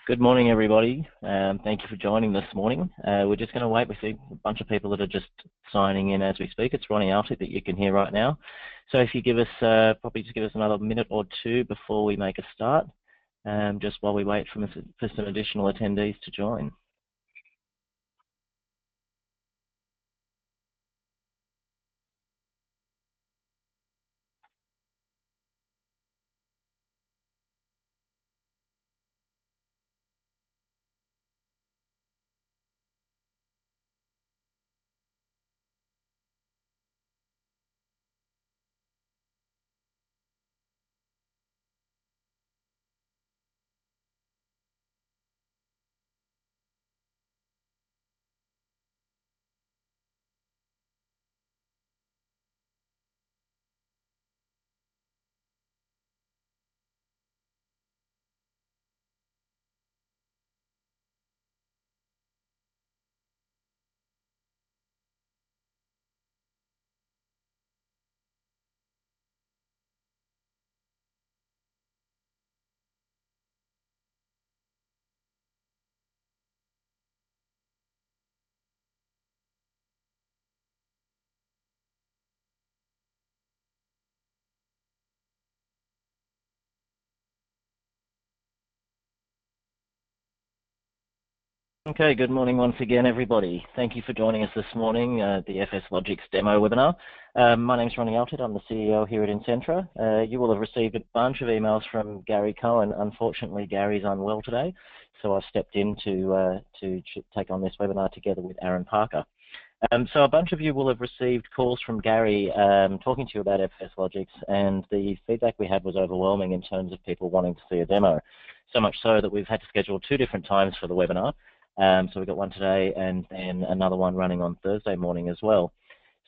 Good morning, everybody. Thank you for joining this morning. We're just going to wait. We see a bunch of people that are just signing in as we speak. It's Ronnie Alty that you can hear right now. So if you give us, probably just give us another minute or two before we make a start, just while we wait for some additional attendees to join. Okay, good morning once again, everybody. Thank you for joining us this morning, the FSLogix demo webinar. My name is Ronnie Alty. I'm the CEO here at Incentra. You will have received a bunch of emails from Gary Cohen. Unfortunately, Gary's unwell today, so I've stepped in to take on this webinar together with Aaron Parker. So a bunch of you will have received calls from Gary talking to you about FSLogix, and the feedback we had was overwhelming in terms of people wanting to see a demo. So much so that we've had to schedule 2 different times for the webinar. So we've got one today and then another one running on Thursday morning as well.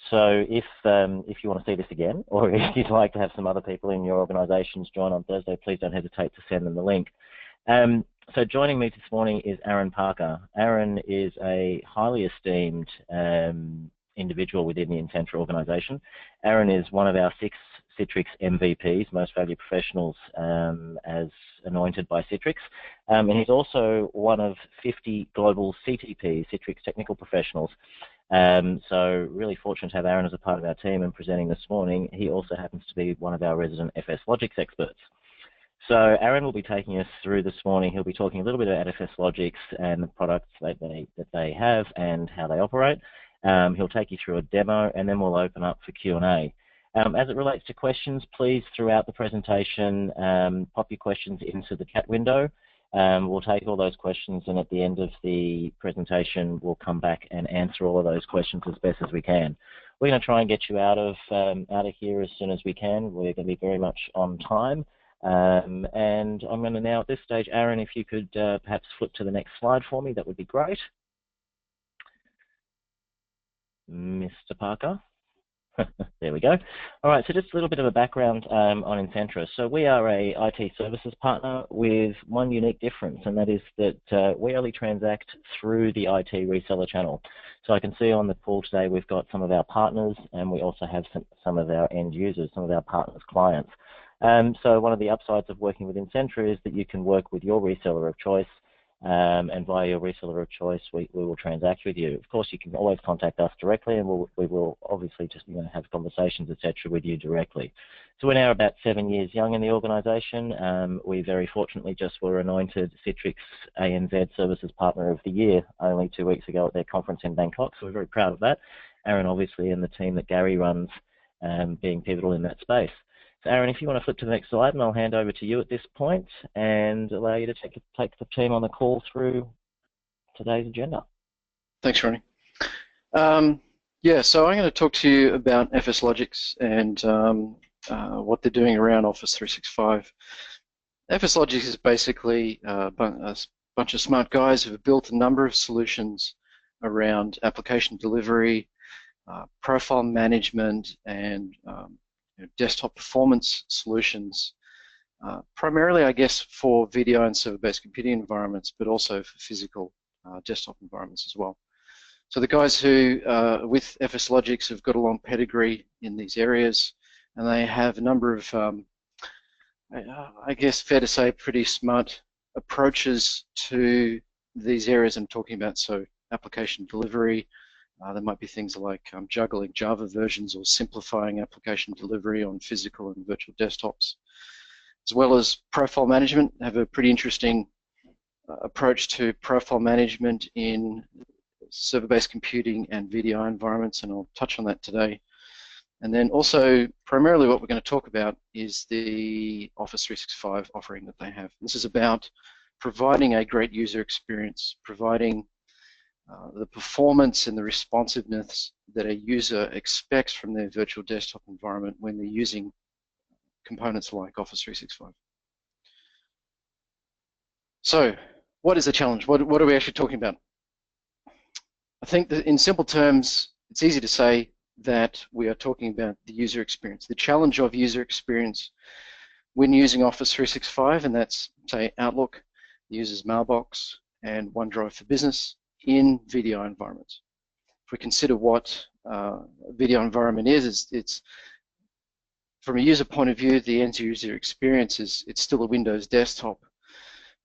So if you want to see this again, or if you'd like to have some other people in your organisations join on Thursday, please don't hesitate to send them the link. So joining me this morning is Aaron Parker. Aaron is a highly esteemed individual within the Incentra organisation. Aaron is one of our 6 Citrix MVPs, Most Valued Professionals, as anointed by Citrix. And he's also one of 50 global CTPs, Citrix Technical Professionals. So really fortunate to have Aaron as a part of our team and presenting this morning. He also happens to be one of our resident FSLogix experts. So Aaron will be taking us through this morning. He'll be talking a little bit about FSLogix and the products that they have and how they operate. He'll take you through a demo, and then we'll open up for Q&A. As it relates to questions, please, throughout the presentation, pop your questions into the chat window. We'll take all those questions, and at the end of the presentation, we'll come back and answer all of those questions as best as we can. We're going to try and get you out of here as soon as we can. We're going to be very much on time. And I'm going to now, at this stage, Aaron, if you could perhaps flip to the next slide for me, that would be great. Mr. Parker. There we go. All right, so just a little bit of a background on Incentra. So we are a IT services partner with one unique difference, and that is that we only transact through the IT reseller channel. So I can see on the call today we've got some of our partners, and we also have some of our end users, some of our partners' clients. So one of the upsides of working with Incentra is that you can work with your reseller of choice, and via your reseller of choice, we will transact with you. Of course, you can always contact us directly, and we will obviously just have conversations, etc., with you directly. So we're now about 7 years young in the organisation. We very fortunately just were anointed Citrix ANZ Services Partner of the Year only 2 weeks ago at their conference in Bangkok, so we're very proud of that. Aaron, obviously, and the team that Gary runs being pivotal in that space. So Aaron, if you want to flip to the next slide, and I'll hand over to you at this point and allow you to take the team on the call through today's agenda. Thanks, Ronnie. Yeah, so I'm going to talk to you about FSLogix and what they're doing around Office 365. FSLogix is basically a bunch of smart guys who have built a number of solutions around application delivery, profile management, and desktop performance solutions, primarily, I guess, for video and server-based computing environments, but also for physical desktop environments as well. So the guys who, with FSLogix, have got a long pedigree in these areas, and they have a number of, I guess, fair to say, pretty smart approaches to these areas I'm talking about. So application delivery, there might be things like juggling Java versions or simplifying application delivery on physical and virtual desktops, as well as profile management. Have a pretty interesting approach to profile management in server-based computing and VDI environments, and I'll touch on that today. And then also, primarily what we're going to talk about is the Office 365 offering that they have. This is about providing a great user experience, providing the performance and the responsiveness that a user expects from their virtual desktop environment when they're using components like Office 365. So, what is the challenge? What are we actually talking about? I think that in simple terms, it's easy to say that we are talking about the user experience. The challenge of user experience when using Office 365, and that's, say, Outlook, the user's mailbox, and OneDrive for Business in VDI environments. If we consider what a VDI environment is, it's from a user point of view, the end user experience is it's still a Windows desktop.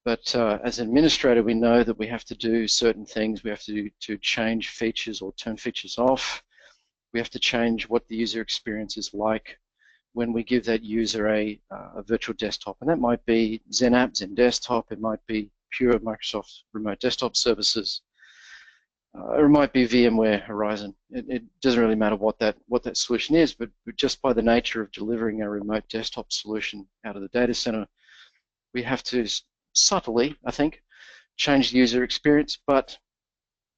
But as an administrator, we know that we have to do certain things. We have to change features or turn features off. We have to change what the user experience is like when we give that user a virtual desktop. And that might be XenApp, Zen Desktop. It might be pure Microsoft Remote Desktop Services. Or it might be VMware Horizon. It doesn't really matter what that solution is, but just by the nature of delivering a remote desktop solution out of the data center, we have to subtly, I think, change the user experience, but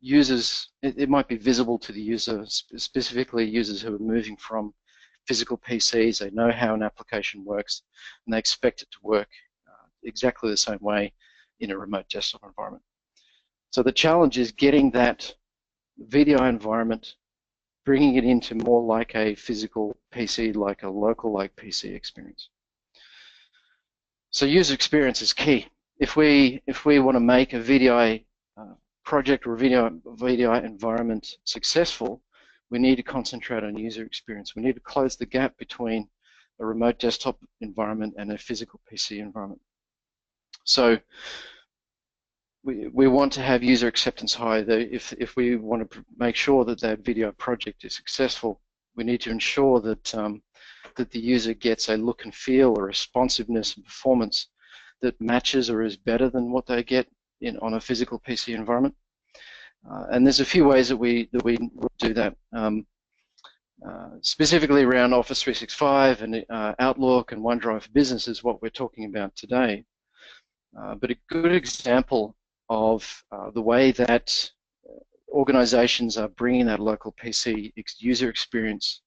users, it might be visible to the user, specifically users who are moving from physical PCs. They know how an application works, and they expect it to work exactly the same way in a remote desktop environment. So the challenge is getting that VDI environment, bringing it into more like a physical PC, like a local like PC experience. So user experience is key. If we want to make a VDI project or a VDI environment successful, we need to concentrate on user experience. We need to close the gap between a remote desktop environment and a physical PC environment. So we want to have user acceptance high. If we want to make sure that that VDI project is successful, we need to ensure that that the user gets a look and feel, a responsiveness and performance that matches or is better than what they get on a physical PC environment. And there's a few ways that we do that. Specifically around Office 365 and Outlook and OneDrive for Business is what we're talking about today. But a good example of the way that organizations are bringing that local PC user experience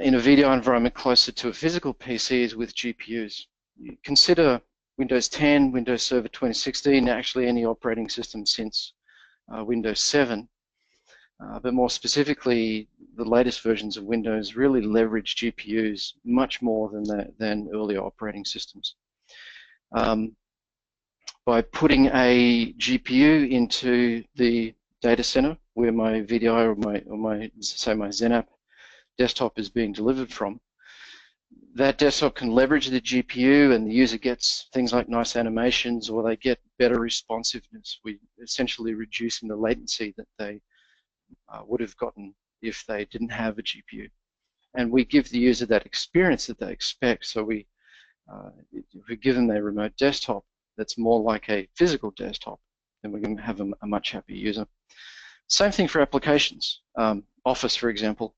in a VDI environment closer to a physical PC is with GPUs. You consider Windows 10, Windows Server 2016, actually any operating system since Windows 7, but more specifically, the latest versions of Windows really leverage GPUs much more than earlier operating systems. By putting a GPU into the data center where my VDI or my XenApp desktop is being delivered from, that desktop can leverage the GPU and the user gets things like nice animations, or they get better responsiveness. We essentially reducing the latency that they would have gotten if they didn't have a GPU. And we give the user that experience that they expect. So if we give them a remote desktop that's more like a physical desktop, then we're going to have a much happier user. Same thing for applications. Office, for example.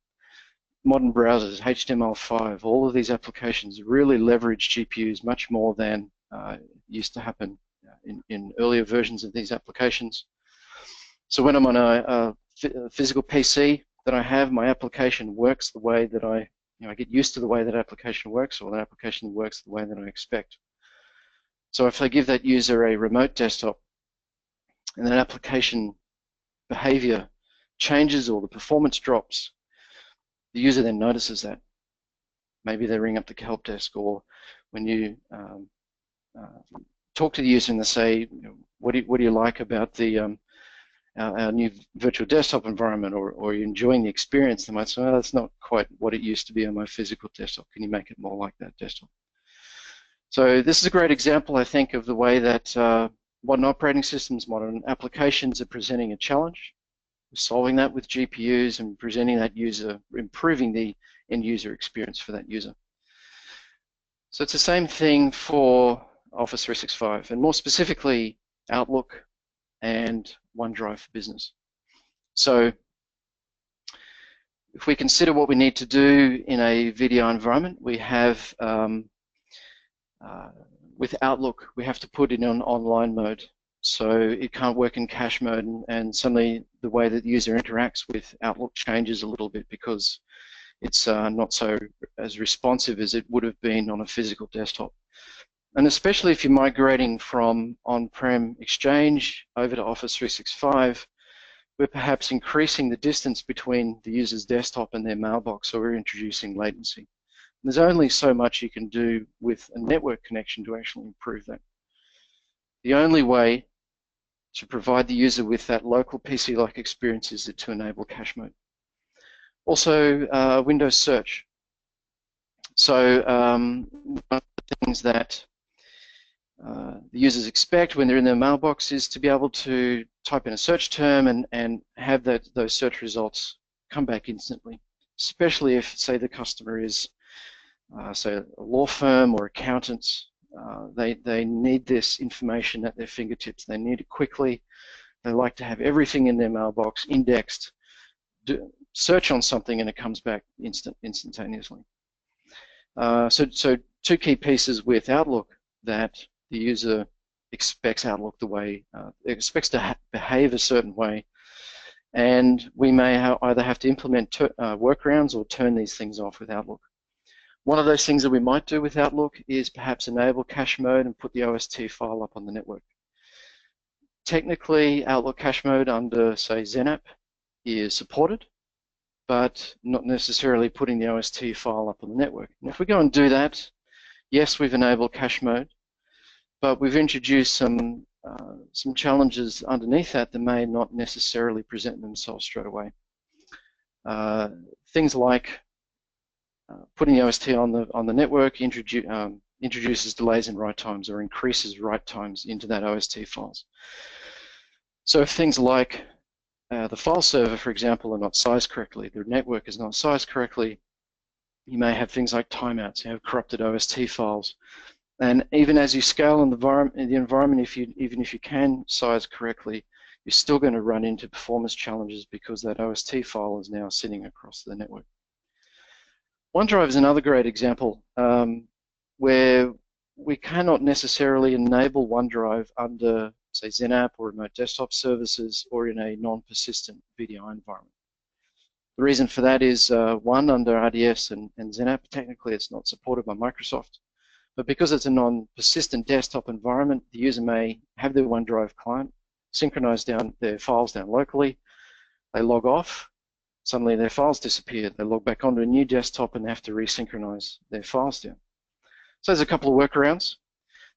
Modern browsers, HTML5, all of these applications really leverage GPUs much more than used to happen in earlier versions of these applications. So when I'm on a physical PC that I have, my application works the way that I get used to the way that application works, or that application works the way that I expect. So if I give that user a remote desktop and that application behavior changes or the performance drops, the user then notices that. Maybe they ring up the help desk, or when you talk to the user and they say, what do you like about the our new virtual desktop environment, or are you enjoying the experience? They might say, oh, that's not quite what it used to be on my physical desktop. Can you make it more like that desktop? So this is a great example, I think, of the way that modern operating systems, modern applications are presenting a challenge. We're solving that with GPUs and presenting that user, improving the end user experience for that user. So it's the same thing for Office 365, and more specifically, Outlook and OneDrive for Business. So if we consider what we need to do in a VDI environment, we have, with Outlook, we have to put it in online mode. So it can't work in cache mode, and suddenly the way that the user interacts with Outlook changes a little bit because it's not so as responsive as it would have been on a physical desktop. And especially if you're migrating from on-prem Exchange over to Office 365, we're perhaps increasing the distance between the user's desktop and their mailbox, so we're introducing latency. There's only so much you can do with a network connection to actually improve that. The only way to provide the user with that local PC-like experience is to enable cache mode. Also, Windows search. So one of the things that the users expect when they're in their mailbox is to be able to type in a search term and have those search results come back instantly, especially if, say, the customer is, say, a law firm or accountants. They need this information at their fingertips. They need it quickly. They like to have everything in their mailbox indexed. Search on something and it comes back instantaneously. So two key pieces with Outlook that the user expects Outlook the way, expects to behave a certain way, and we may either have to implement workarounds or turn these things off with Outlook. One of those things that we might do with Outlook is perhaps enable cache mode and put the OST file up on the network. Technically, Outlook cache mode under, say, XenApp is supported, but not necessarily putting the OST file up on the network. And if we go and do that, yes, we've enabled cache mode, but we've introduced some challenges underneath that may not necessarily present themselves straight away. Things like putting the OST on the network introduces delays in write times or increases write times into that OST files. So if things like the file server, for example, are not sized correctly, the network is not sized correctly, you may have things like timeouts, you have corrupted OST files. And even as you scale in the environment, even if you can size correctly, you're still going to run into performance challenges because that OST file is now sitting across the network. OneDrive is another great example where we cannot necessarily enable OneDrive under, say, XenApp or remote desktop services or in a non-persistent VDI environment. The reason for that is, one, under RDS and XenApp, technically it's not supported by Microsoft, but because it's a non-persistent desktop environment, the user may have their OneDrive client, synchronize their files down locally, they log off, suddenly their files disappear, they log back onto a new desktop and they have to resynchronize their files down. So there's a couple of workarounds.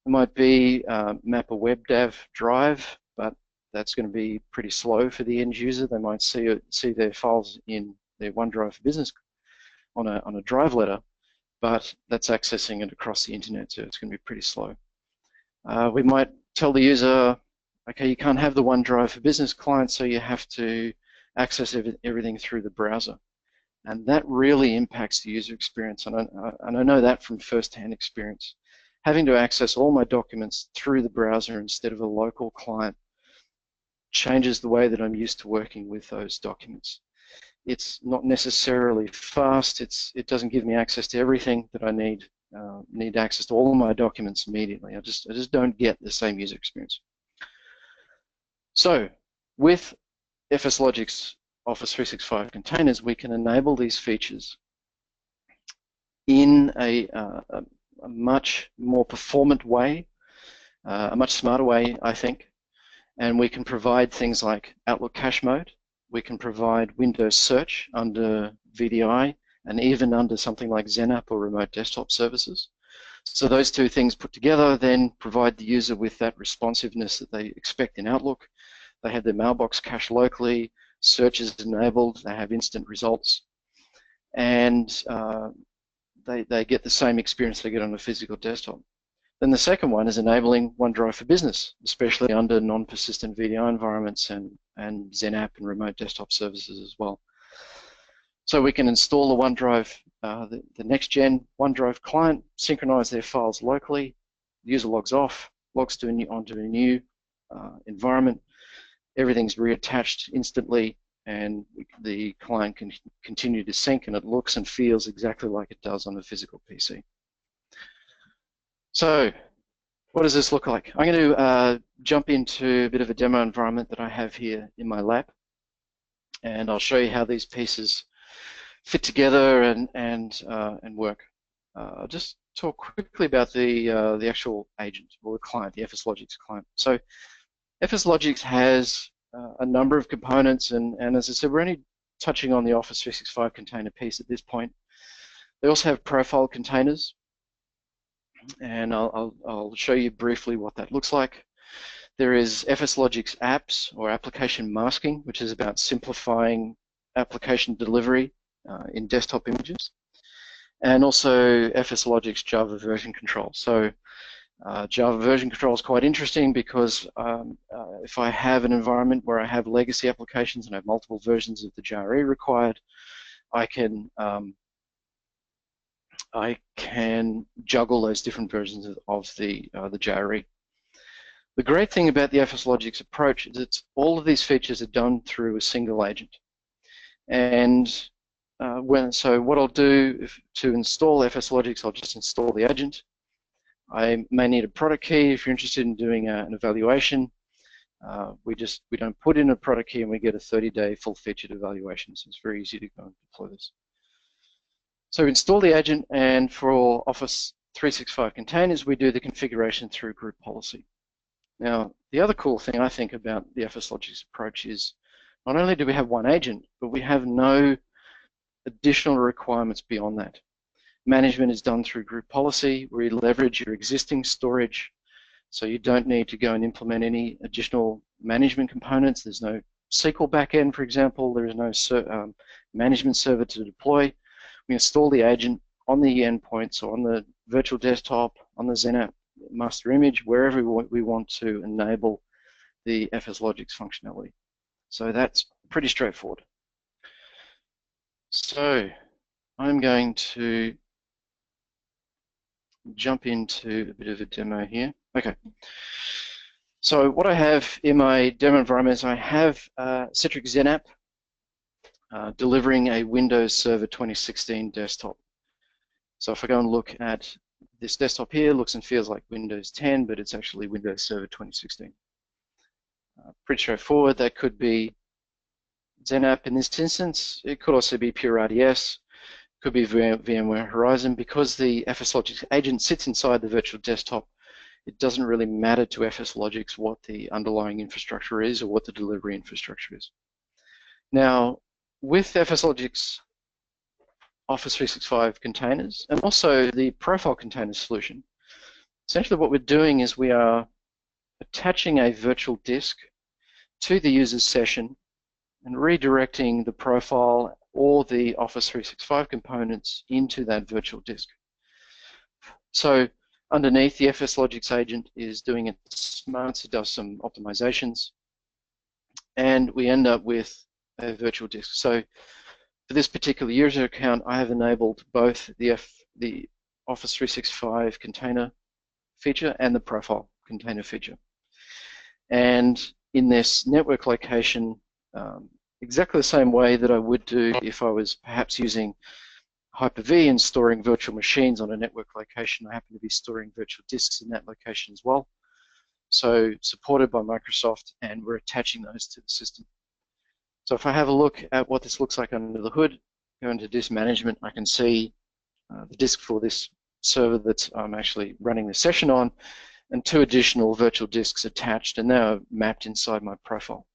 It might be map a WebDAV drive, but that's going to be pretty slow for the end user. They might see their files in their OneDrive for Business on a drive letter, but that's accessing it across the internet, so it's going to be pretty slow. We might tell the user, okay, you can't have the OneDrive for Business client, so you have to access everything through the browser. And that really impacts the user experience, and I know that from first-hand experience. Having to access all my documents through the browser instead of a local client changes the way that I'm used to working with those documents. It's not necessarily fast, it doesn't give me access to everything that I need access to all of my documents immediately. I just don't get the same user experience. So with FSLogix Office 365 containers, we can enable these features in a much more performant way, a much smarter way, I think, and we can provide things like Outlook cache mode. We can provide Windows search under VDI and even under something like XenApp or remote desktop services. So those two things put together then provide the user with that responsiveness that they expect in Outlook. They have their mailbox cached locally, search is enabled, they have instant results, and they get the same experience they get on a physical desktop. Then the second one is enabling OneDrive for Business, especially under non-persistent VDI environments and XenApp and remote desktop services as well. So we can install the OneDrive, the next-gen OneDrive client, synchronize their files locally, the user logs off, logs onto a new environment, everything's reattached instantly, and the client can continue to sync, and it looks and feels exactly like it does on a physical PC. So what does this look like? I'm going to jump into a bit of a demo environment that I have here in my lab, and I'll show you how these pieces fit together and work. I'll just talk quickly about the actual agent or the client, the FSLogix client. So FSLogix has a number of components, and as I said, we're only touching on the Office 365 container piece at this point. They also have profile containers, and I'll show you briefly what that looks like. There is FSLogix apps or application masking, which is about simplifying application delivery in desktop images, and also FSLogix Java version control. So Java version control is quite interesting because if I have an environment where I have legacy applications and I have multiple versions of the JRE required, I can juggle those different versions of the JRE. The great thing about the FSLogix approach is that all of these features are done through a single agent. And so what I'll do to install FSLogix, I'll just install the agent. I may need a product key if you're interested in doing an evaluation. We don't put in a product key and we get a 30-day full-featured evaluation. So it's very easy to go and deploy this. So install the agent, and for Office 365 containers, we do the configuration through group policy. Now, the other cool thing I think about the FSLogix approach is not only do we have one agent, but we have no additional requirements beyond that. Management is done through group policy. We leverage your existing storage, so you don't need to go and implement any additional management components. There's no SQL backend, for example. There is no management server to deploy. We install the agent on the endpoints or on the virtual desktop, on the XenApp master image, wherever we want to enable the FSLogix functionality. So that's pretty straightforward. So I'm going to jump into a bit of a demo here. Okay. So what I have in my demo environment is I have Citrix XenApp delivering a Windows Server 2016 desktop. So if I go and look at this desktop here, looks and feels like Windows 10, but it's actually Windows Server 2016. Pretty straightforward. That could be XenApp in this instance. It could also be pure RDS. Could be VMware Horizon. Because the FSLogix agent sits inside the virtual desktop, it doesn't really matter to FSLogix what the underlying infrastructure is or what the delivery infrastructure is. Now, with FSLogix Office 365 containers and also the profile container solution, essentially what we're doing is we are attaching a virtual disk to the user's session and redirecting the profile or the Office 365 components into that virtual disk. So underneath, the FSLogix agent is doing it smart. It does some optimizations, and we end up with a virtual disk. So for this particular user account, I have enabled both the Office 365 container feature and the profile container feature. And in this network location, exactly the same way that I would do if I was perhaps using Hyper-V and storing virtual machines on a network location. I happen to be storing virtual disks in that location as well. So supported by Microsoft, and we're attaching those to the system. So if I have a look at what this looks like under the hood, go into disk management, I can see the disk for this server that I'm actually running the session on, and 2 additional virtual disks attached, and they're mapped inside my profile.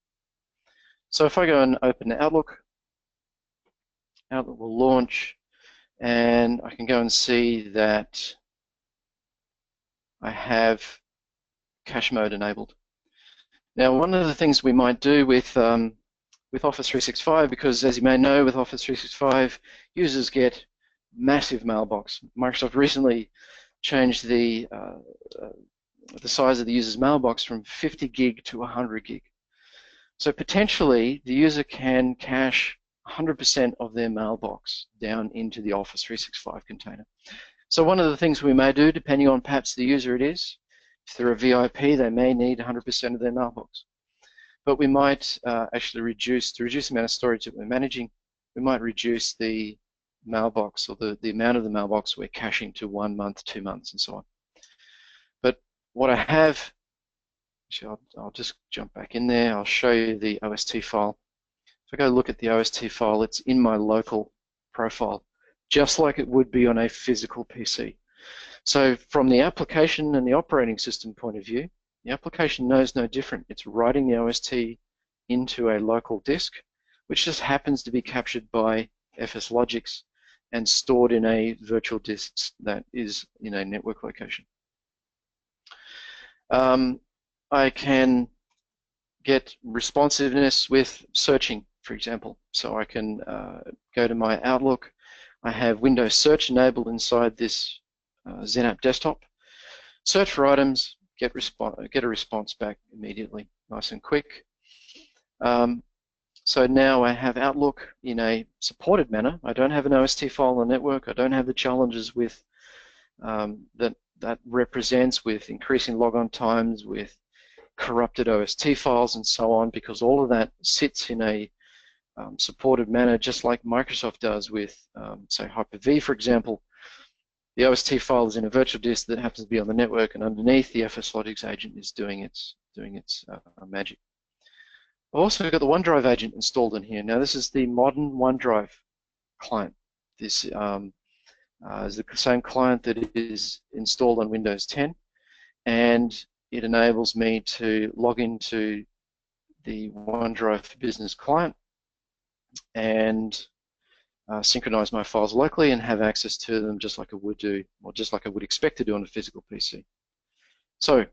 So if I go and open Outlook, Outlook will launch, and I can go and see that I have cache mode enabled. Now, one of the things we might do with Office 365, because as you may know, with Office 365, users get massive mailbox. Microsoft recently change the size of the user's mailbox from 50 gig to 100 gig. So potentially, the user can cache 100% of their mailbox down into the Office 365 container. So one of the things we may do, depending on perhaps the user it is, if they're a VIP, they may need 100% of their mailbox. But we might actually reduce the amount of storage that we're managing. We might reduce the mailbox, or the amount of the mailbox we're caching, to 1 month, 2 months, and so on. But what I have, I'll just jump back in there. I'll show you the OST file. If I go look at the OST file, it's in my local profile, just like it would be on a physical PC. So from the application and the operating system point of view, the application knows no different. It's writing the OST into a local disk, which just happens to be captured by FSLogix and stored in a virtual disk that is in a network location. I can get responsiveness with searching, for example. So I can go to my Outlook. I have Windows Search enabled inside this XenApp desktop. Search for items, get a response back immediately, nice and quick. So now I have Outlook in a supported manner. I don't have an OST file on the network. I don't have the challenges with that represents with increasing logon times, with corrupted OST files and so on, because all of that sits in a supported manner, just like Microsoft does with, say, Hyper-V, for example. The OST file is in a virtual disk that happens to be on the network, and underneath the FSLogix agent is doing its magic. I've also got the OneDrive agent installed in here. Now this is the modern OneDrive client. This is the same client that is installed on Windows 10, and it enables me to log into the OneDrive for Business client and synchronize my files locally and have access to them just like I would do, or just like I would expect to do on a physical PC. So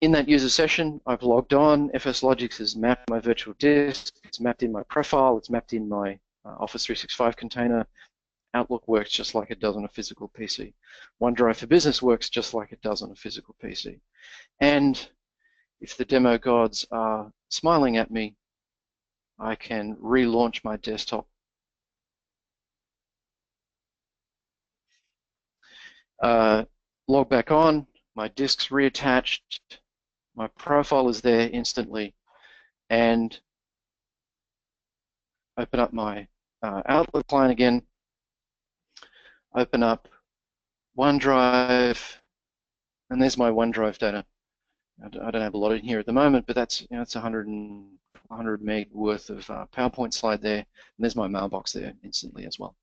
in that user session, I've logged on. FSLogix has mapped my virtual disk. It's mapped in my profile. It's mapped in my Office 365 container. Outlook works just like it does on a physical PC. OneDrive for Business works just like it does on a physical PC. And if the demo gods are smiling at me, I can relaunch my desktop. Log back on, my disk's reattached, my profile is there instantly, and open up my Outlook client again, open up OneDrive, and there's my OneDrive data. I don't have a lot in here at the moment, but that's, it's 100 meg worth of PowerPoint slide there, and there's my mailbox there instantly as well.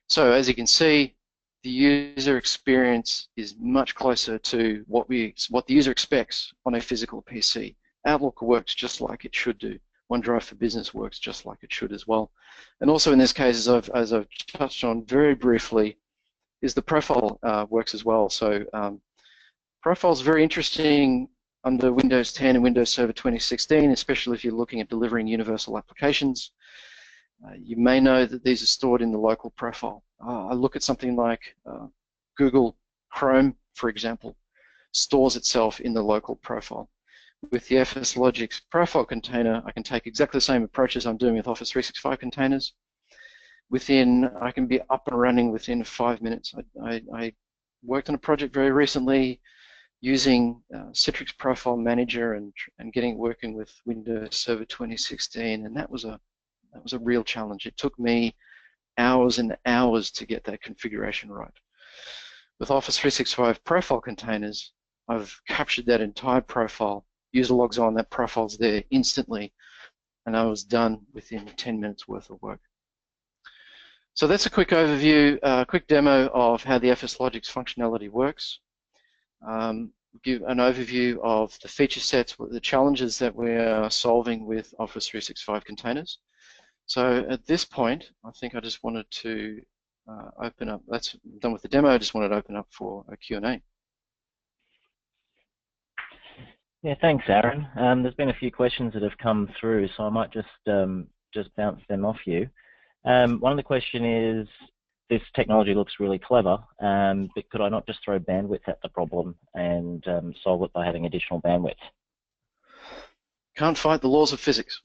So as you can see, the user experience is much closer to what the user expects on a physical PC. Outlook works just like it should do. OneDrive for Business works just like it should as well. And also in this case, as I've touched on very briefly, is the profile works as well. So profile is very interesting under Windows 10 and Windows Server 2016, especially if you're looking at delivering universal applications. You may know that these are stored in the local profile. I look at something like Google Chrome, for example, stores itself in the local profile. With the FSLogix profile container, I can take exactly the same approach as I'm doing with Office 365 containers. I can be up and running within 5 minutes. I worked on a project very recently using Citrix Profile Manager and working with Windows Server 2016, and that was a real challenge. It took me hours and hours to get that configuration right. With Office 365 profile containers, I've captured that entire profile. User logs on, that profile's there instantly, and I was done within 10 minutes worth of work. So that's a quick overview, quick demo of how the FSLogix functionality works. Give an overview of the feature sets, the challenges that we are solving with Office 365 containers. So at this point, I think I just wanted to open up, that's done with the demo, I just wanted to open up for a Q&A. Yeah, thanks, Aaron. There's been a few questions that have come through, so I might just bounce them off you. One of the question is, this technology looks really clever, but could I not just throw bandwidth at the problem and solve it by having additional bandwidth? Can't fight the laws of physics.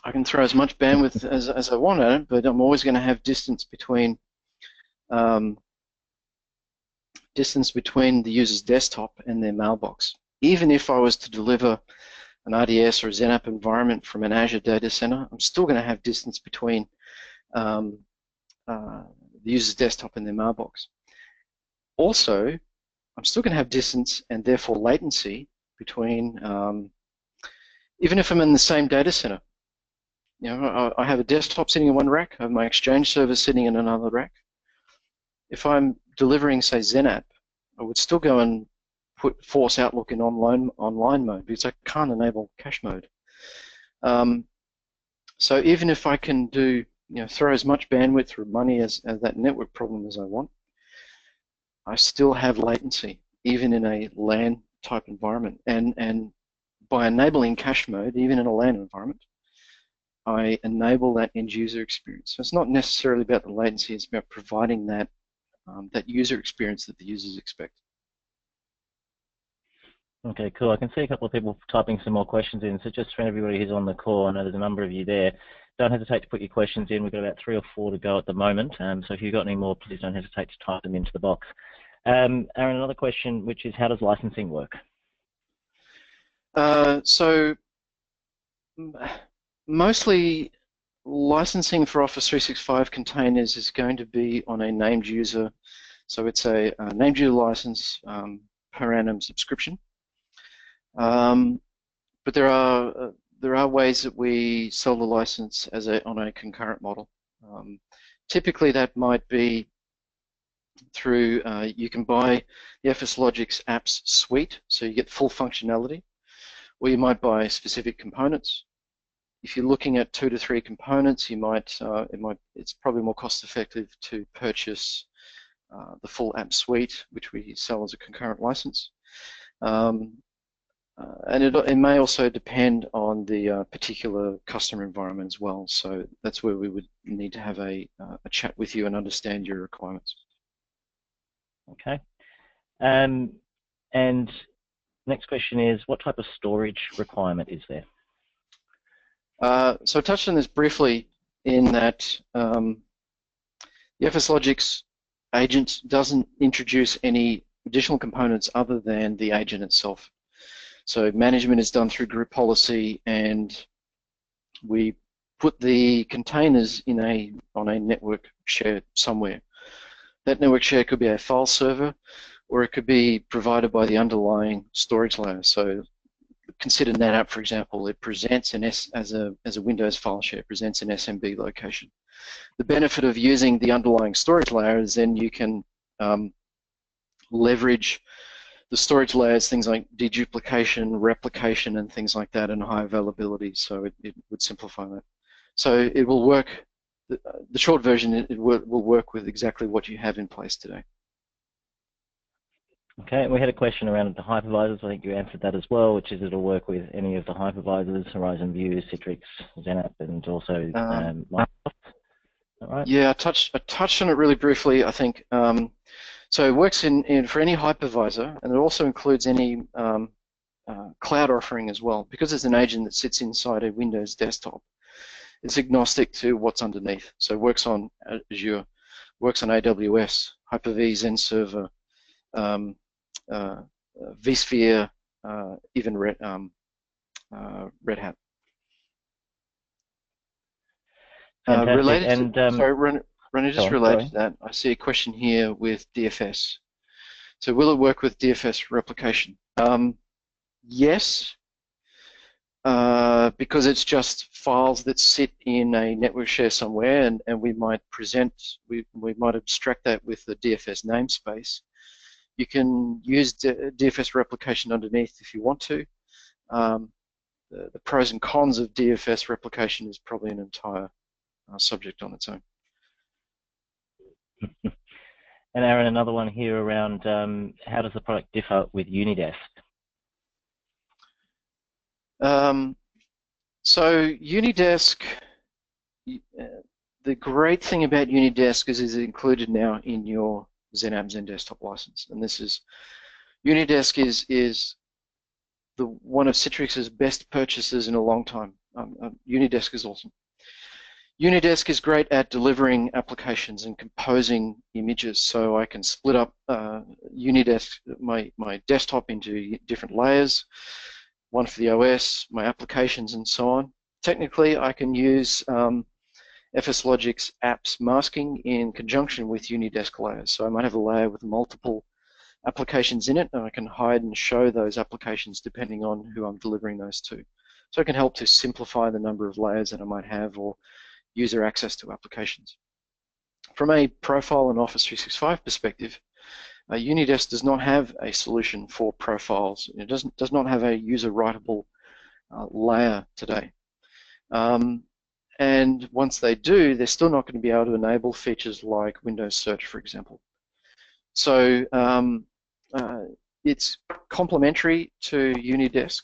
I can throw as much bandwidth as I want at it, but I'm always going to have distance between the user's desktop and their mailbox. Even if I was to deliver an RDS or a XenApp environment from an Azure data center, I'm still going to have distance between the user's desktop and their mailbox. Also, I'm still going to have distance and therefore latency between, even if I'm in the same data center. You know, I have a desktop sitting in one rack, I have my Exchange server sitting in another rack. If I'm delivering, say, XenApp, I would still go and force Outlook in online mode because I can't enable cache mode. So even if I can do, throw as much bandwidth or money as that network problem as I want, I still have latency, even in a LAN type environment. And by enabling cache mode, even in a LAN environment, I enable that end user experience. So it's not necessarily about the latency, it's about providing that that user experience that the users expect. Okay, cool. I can see a couple of people typing some more questions in. So just for everybody who's on the call, I know there's a number of you there. Don't hesitate to put your questions in. We've got about 3 or 4 to go at the moment. So if you've got any more, please don't hesitate to type them into the box. Aaron, another question, which is how does licensing work? So mostly licensing for Office 365 containers is going to be on a named user. So it's a named user license per annum subscription. But there are ways that we sell the license on a concurrent model. Typically, that might be through you can buy the FSLogix apps suite, so you get full functionality, or you might buy specific components. If you're looking at 2 to 3 components, it's probably more cost-effective to purchase the full app suite, which we sell as a concurrent license. And it may also depend on the particular customer environment as well. So that's where we would need to have a chat with you and understand your requirements. Okay. And next question is, what type of storage requirement is there? So I touched on this briefly in that the FSLogix agent doesn't introduce any additional components other than the agent itself. So management is done through group policy, and we put the containers on a network share somewhere. That network share could be a file server, or it could be provided by the underlying storage layer. So consider NetApp, for example. It presents as a Windows file share, it presents an SMB location. The benefit of using the underlying storage layer is then you can leverage the storage layers, things like deduplication, replication, and things like that, and high availability. So it would simplify that. So it will work. The short version, it will work with exactly what you have in place today. Okay, we had a question around the hypervisors. I think you answered that as well, which is it'll work with any of the hypervisors, Horizon View, Citrix, XenApp, and also Microsoft. All right. Yeah, I touched on it really briefly, I think. So it works for any hypervisor, and it also includes any cloud offering as well. Because it's an agent that sits inside a Windows desktop, it's agnostic to what's underneath. So it works on Azure, works on AWS, Hyper-V, XenServer, vSphere, even Red Hat. Related and, to, sorry, Ronnie, just related to that, I see a question here with DFS. So will it work with DFS replication? Yes, because it's just files that sit in a network share somewhere, and we might abstract that with the DFS namespace. You can use DFS replication underneath if you want to. The pros and cons of DFS replication is probably an entire subject on its own. And Aaron, another one here around how does the product differ with Uni Desk? So Uni Desk, the great thing about Uni Desk is it's included now in your XenApp Zen Desktop license, and this is Uni Desk is one of Citrix's best purchases in a long time. Uni Desk is awesome. Uni Desk is great at delivering applications and composing images, so I can split up Uni Desk, my desktop, into different layers, one for the OS, my applications, and so on. Technically, I can use FSLogix apps masking in conjunction with Uni Desk layers. So I might have a layer with multiple applications in it, and I can hide and show those applications depending on who I'm delivering those to. So it can help to simplify the number of layers that I might have or user access to applications. From a profile and Office 365 perspective, Uni Desk does not have a solution for profiles. It does not have a user writable layer today. And once they do, they're still not going to be able to enable features like Windows Search, for example. So it's complementary to Uni Desk,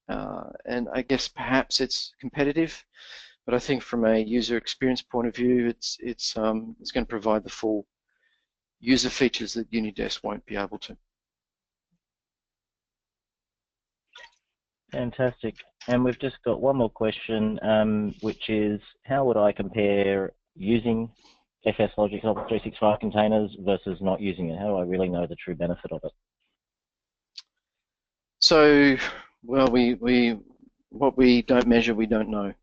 and I guess perhaps it's competitive, but I think from a user experience point of view, it's going to provide the full user features that Uni Desk won't be able to. Fantastic. And we've just got one more question, which is, how would I compare using FSLogix Office 365 containers versus not using it? How do I really know the true benefit of it? So, well, what we don't measure, we don't know.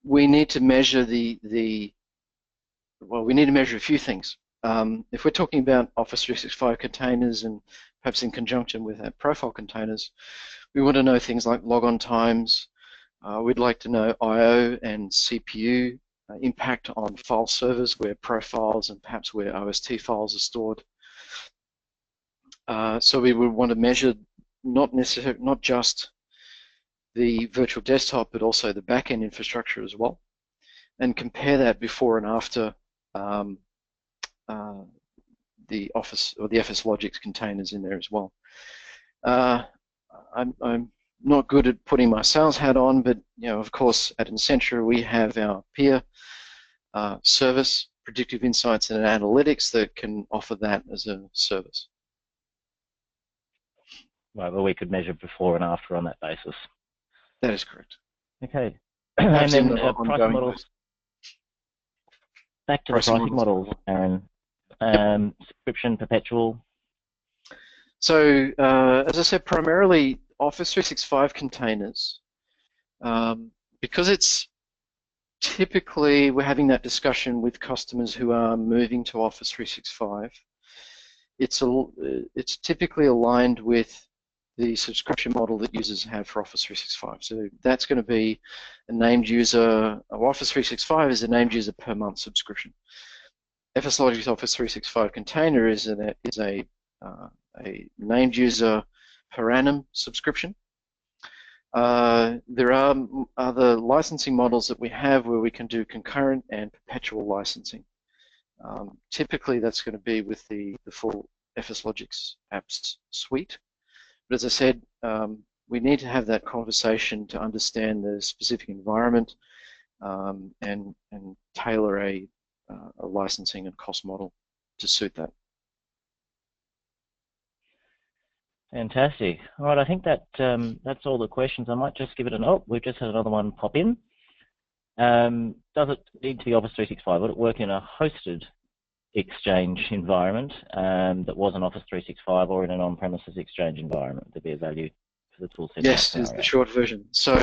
We need to measure we need to measure a few things. If we're talking about Office 365 containers and perhaps in conjunction with our profile containers, we want to know things like logon times. We'd like to know I/O and CPU impact on file servers where profiles and perhaps where OST files are stored. So we would want to measure not just the virtual desktop, but also the back-end infrastructure as well, and compare that before and after the Office or the FSLogix containers in there as well. I'm not good at putting my sales hat on, but of course, at Incentra we have our peer service, predictive insights and analytics, that can offer that as a service. Right, well, we could measure before and after on that basis. That is correct. Okay. And then pricing models. Back to the pricing models, Aaron. Subscription, perpetual. So, as I said, primarily Office 365 containers, because it's typically, we're having that discussion with customers who are moving to Office 365. It's typically aligned with the subscription model that users have for Office 365. So that's going to be a named user. Office 365 is a named user per month subscription. FSLogix Office 365 container is a named user per annum subscription. There are other licensing models that we have where we can do concurrent and perpetual licensing. Typically, that's going to be with the full FSLogix apps suite. But as I said, we need to have that conversation to understand the specific environment and tailor a licensing and cost model to suit that. Fantastic. All right, I think that that's all the questions. I might just give it an, we've just had another one pop in. Does it need to be Office 365? Would it work in a hosted Exchange environment that was an Office 365 or in an on-premises Exchange environment? There'd be a value for the toolset. Yes, is the short version. So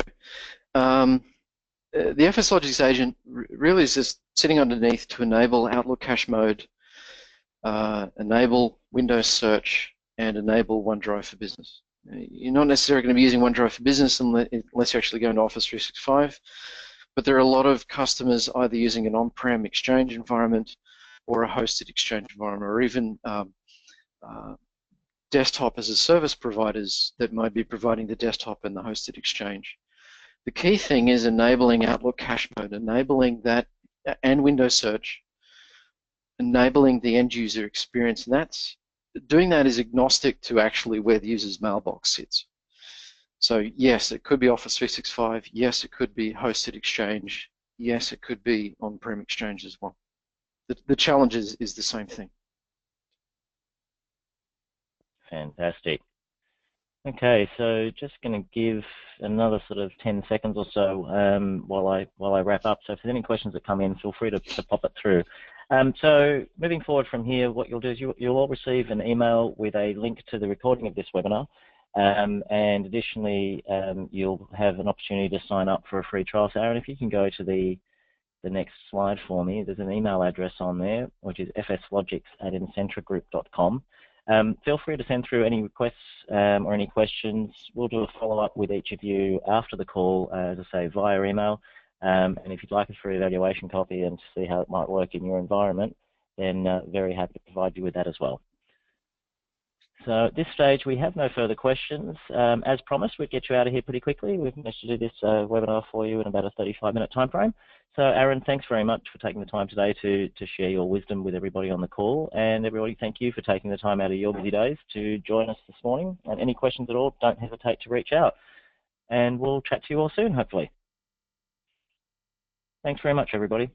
the FSLogix agent really is just sitting underneath to enable Outlook cache mode, enable Windows Search, and enable OneDrive for Business. You're not necessarily going to be using OneDrive for Business unless you're actually going to Office 365, but there are a lot of customers either using an on-prem Exchange environment or a hosted Exchange environment, or even desktop as a service providers that might be providing the desktop and the hosted Exchange. The key thing is enabling Outlook cache mode, enabling that, and Windows Search, enabling the end user experience, and doing that is agnostic to actually where the user's mailbox sits. So yes, it could be Office 365, yes, it could be hosted Exchange, yes, it could be on-prem exchange as well. The challenge is the same thing. Fantastic. Okay, so just going to give another sort of 10 seconds or so while I wrap up. So if there's any questions that come in, feel free to pop it through. So moving forward from here, what you'll do is you'll all receive an email with a link to the recording of this webinar. And additionally, you'll have an opportunity to sign up for a free trial. So Aaron, if you can go to the next slide for me, there's an email address on there, which is fslogix@incentragroup.com. Feel free to send through any requests or any questions. We'll do a follow-up with each of you after the call, as I say, via email. And if you'd like a free evaluation copy and to see how it might work in your environment, then very happy to provide you with that as well. So at this stage, we have no further questions. As promised, we'd get you out of here pretty quickly. We've managed to do this webinar for you in about a 35-minute time frame. So Aaron, thanks very much for taking the time today to share your wisdom with everybody on the call. And everybody, thank you for taking the time out of your busy days to join us this morning. And any questions at all, don't hesitate to reach out. And we'll chat to you all soon, hopefully. Thanks very much, everybody.